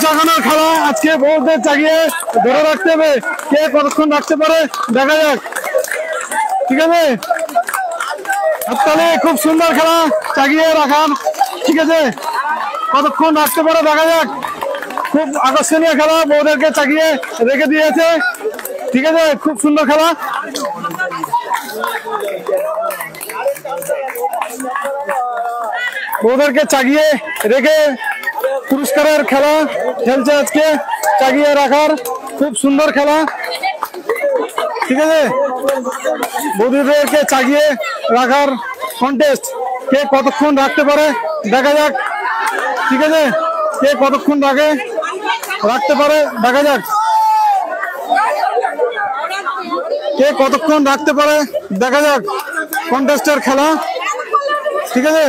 লাগানোর খেলা আজকে বউদের চাগিয়ে ধরে রাখতে হবে, কে কতক্ষণ রাখতে পারে দেখা যাক। ঠিক আছে, তাহলে খুব সুন্দর খেলা চাগিয়ে রাখার। ঠিক আছে, কতক্ষণ রাখতে পারে দেখা যাক। খুব আকর্ষণীয় খেলা, বউদেরকে চাগিয়ে রেখে দিয়েছে। ঠিক আছে, খুব সুন্দর খেলা। বউদেরকে চাগিয়ে রেখে পুরস্কারের খেলা খেলছে আজকে, চাগিয়ে রাখার খুব সুন্দর খেলা। ঠিক আছে, বৌদিদেরকে চাগিয়ে রাখার কন্টেস্ট, কে কতক্ষণ রাখতে পারে দেখা যাক। ঠিক আছে, কে কতক্ষণ রাখতে পারে দেখা যাক, কে কতক্ষণ রাখতে পারে দেখা যাক। কন্টেস্টের খেলা, ঠিক আছে,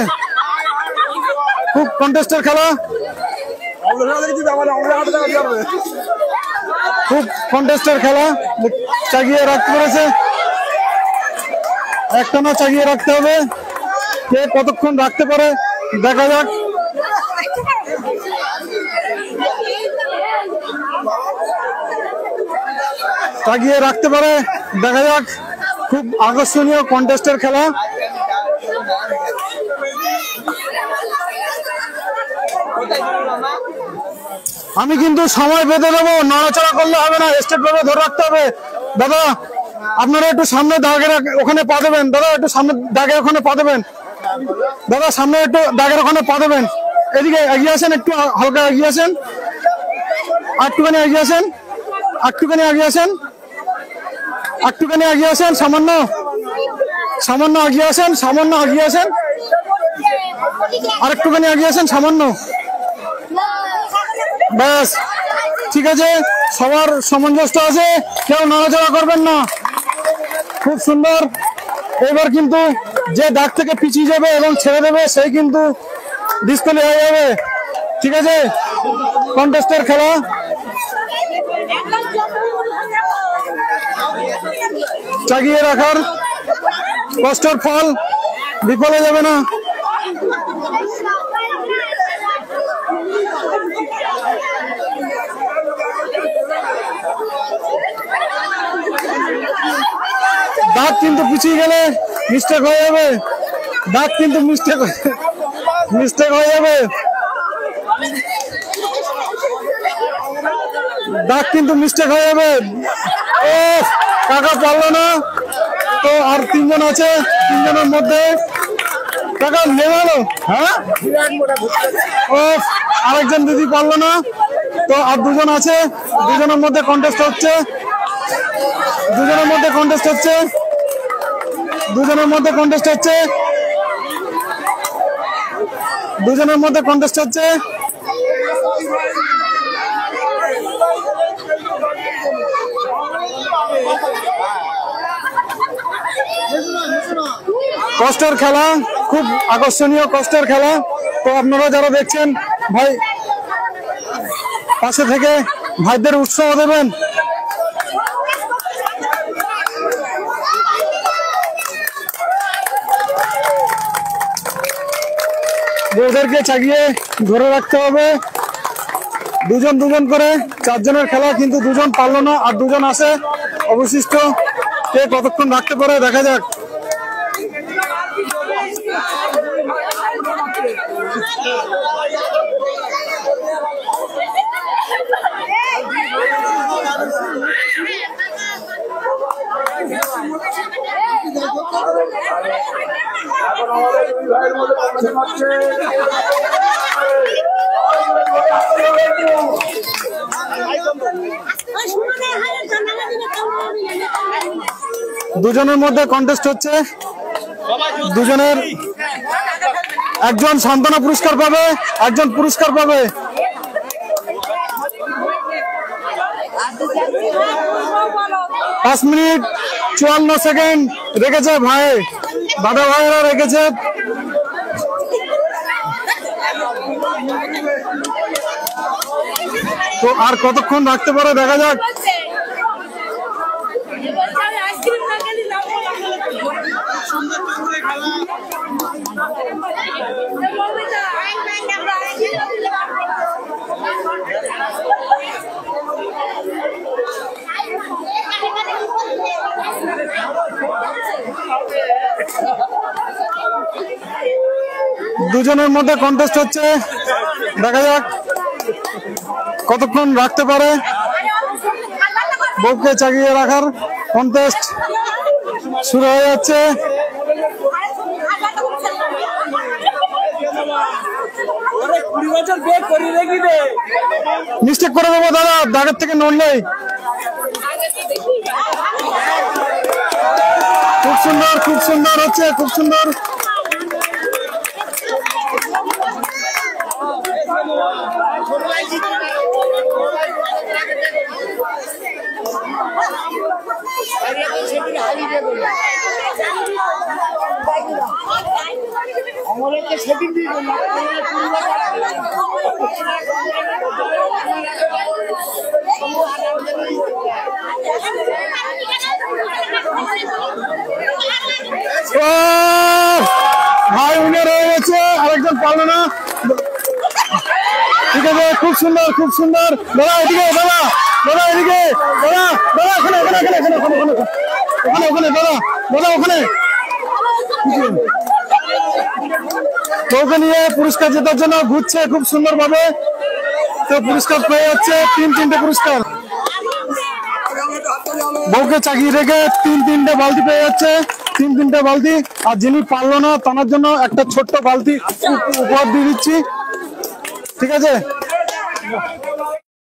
খুব কন্টেস্টের খেলা, খুব কন্টেস্টের খেলা। চাগিয়ে রাখতে পেরেছে, একটানা চাগিয়ে রাখতে হবে, কে কতক্ষণ রাখতে পারে দেখা যাক। চাগিয়ে রাখতে পারে দেখা যাক, খুব আকর্ষণীয় কন্টেস্টের খেলা। আমি কিন্তু সময় বেঁধে দেবো, নড়াচড়া করলে হবে না, স্টেপ ভাবে ধরে রাখতে হবে। দাদা আপনারা একটু সামনে দাগের ওখানে পা দেবেন, দাদা একটু সামনে দাগের ওখানে পা দেবেন, দাদা সামনে একটু দাগের ওখানে পা দেবেন। এদিকে এগিয়ে আসেন, একটু হালকা এগিয়ে আসেন, একটুখানি এগিয়ে আসেন, একটুখানি এগিয়ে আসেন, একটুখানি এগিয়ে আসেন, সামান্য সামান্য এগিয়ে আসেন, সামান্য এগিয়ে আসেন, আর একটুখানি এগিয়ে আসেন সামান্য, ব্যাস। ঠিক আছে, সবার সামঞ্জস্য আছে, কেউ নড়াচড়া করবেন না। খুব সুন্দর। এবার কিন্তু যে দাগ থেকে পিছিয়ে যাবে এবং ছেড়ে দেবে সেই কিন্তু ডিসপ্লে হয়ে যাবে। ঠিক আছে, কন্টেস্টের খেলা। চাগিয়ে রাখার কষ্টের ফল বিফলে যাবে না। দাঁত কিন্তু পিছিয়ে গেলে মিস্টেক হয়ে যাবে, দাঁত কিন্তু মিস্টেক হয়ে যাবে, দাঁত কিন্তু মিস্টেক হয়ে যাবে। ও কাকা পারলো না, তো আর তিনজন আছে, তিনজনের মধ্যে কাকা নেমালো। হ্যাঁ, ও আরেকজন দিদি পারলো না, তো আর দুজন আছে, দুজনের মধ্যে কন্টেস্ট হচ্ছে, দুজনের মধ্যে কন্টেস্ট হচ্ছে, দুজনের মধ্যে কন্টেস্ট হচ্ছে, দুজনের মধ্যে কন্টেস্ট হচ্ছে। কষ্টের খেলা, খুব আকর্ষণীয় কষ্টের খেলা। তো আপনারা যারা দেখছেন ভাই পাশে থেকে ভাইদের উৎসাহ দেবেন। বউদেরকে চাগিয়ে ধরে রাখতে হবে, দুজন দুজন করে, চারজনের খেলা, কিন্তু দুজন পারলো না, আর দুজন আছে অবশিষ্ট, কে কতক্ষণ রাখতে পারে দেখা যাক। দুজনের মধ্যে কন্টেস্ট হচ্ছে, দুজনের একজন সান্ত্বনা পুরস্কার পাবে, একজন পুরস্কার পাবে। 5 মিনিট 54 সেকেন্ড রেখেছে ভাই, দাদা ভাইরা রেখেছে। তো আর কতক্ষণ রাখতে পারে দেখা যাক। দুজনের মধ্যে কন্টেস্ট হচ্ছে, দেখা যাক কতক্ষণ রাখতে পারে। বউকে চাগিয়ে রাখার কন্টেস্ট শুরু হয়ে যাচ্ছে। মিস্টেক করে দেবো দাদা, দাগের থেকে নড়লেই। খুব সুন্দর, খুব সুন্দর হচ্ছে, খুব সুন্দর। ভাই উইনার হয়ে গেছে, আরেকজন পারলো না। ঠিক আছে, খুব সুন্দর, খুব সুন্দর। দাদা এদিকে, দাদা দাদা এদিকে, দাদা দাদা ওখানে ওখানে ওখানে ওখানে ওখানে ওখানে ওখানে দাদা দাদা ওখানে। বউকে নিয়ে পুরস্কার জেতার জন্য ঘুরছে খুব সুন্দর ভাবে, তো পুরস্কার পেয়ে যাচ্ছে তিনটে পুরস্কার। বউকে চাকিয়ে রেখে তিনটে বালতি পেয়ে যাচ্ছে, তিনটে বালতি। আর যিনি পারলো না তার জন্য একটা ছোট্ট বালতি উপহার দিয়ে দিচ্ছি। ঠিক আছে।